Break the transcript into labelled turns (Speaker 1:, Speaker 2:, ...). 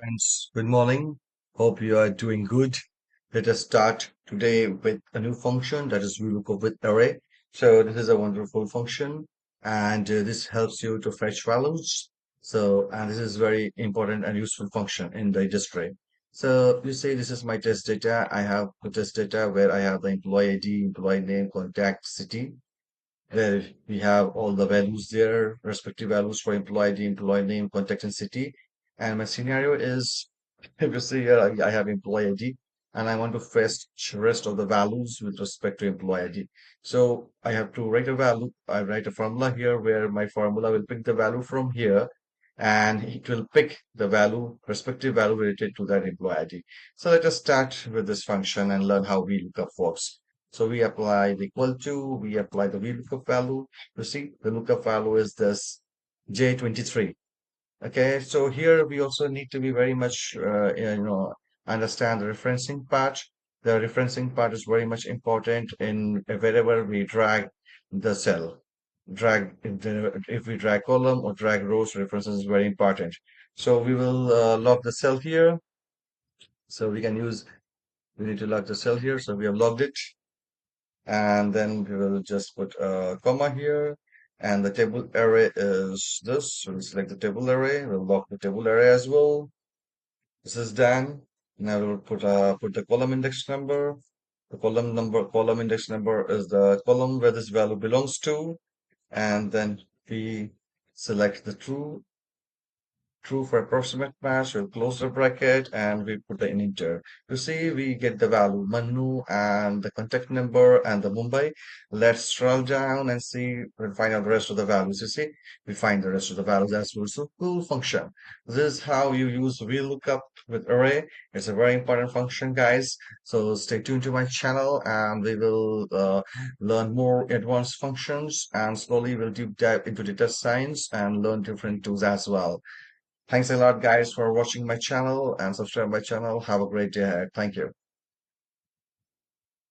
Speaker 1: Friends, good morning. Hope you are doing good. Let us start today with a new function that is Vlookup with array. So this is a wonderful function and this helps you to fetch values. And this is very important and useful function in the industry. So you say this is my test data. I have the test data where I have the employee ID, employee name, contact, city, where we have all the values there, respective values for employee ID, employee name, contact, and city. And my scenario is, if you see here, I have employee ID, and I want to fetch rest of the values with respect to employee ID. So I have to write a value. I write a formula here where my formula will pick the value from here, and it will pick the value, respective value related to that employee ID. So let us start with this function and learn how VLOOKUP works. So we apply the equal to, we apply the VLOOKUP value. You see, the lookup value is this J23. Okay, so here we also need to be very much, understand the referencing part. The referencing part is very much important in wherever we drag the cell. If we drag column or drag rows, references is very important. So we will log the cell here. So we need to log the cell here. So we have logged it. And then we will just put a comma here. And the table array is this. So we'll select the table array. We'll lock the table array as well. This is done. Now we'll put the column index number. The column index number is the column where this value belongs to. And then we select the true for approximate match. We'll close the bracket and we put the integer. You see, we get the value Manu and the contact number and the Mumbai. Let's scroll down and see and find out the rest of the values. You see, we find the rest of the values as well. So cool function. This is how you use VLOOKUP with array. It's a very important function, guys. So stay tuned to my channel and we will learn more advanced functions and slowly we'll deep dive into data science and learn different tools as well. Thanks a lot, guys, for watching my channel and subscribe my channel. Have a great day ahead. Thank you.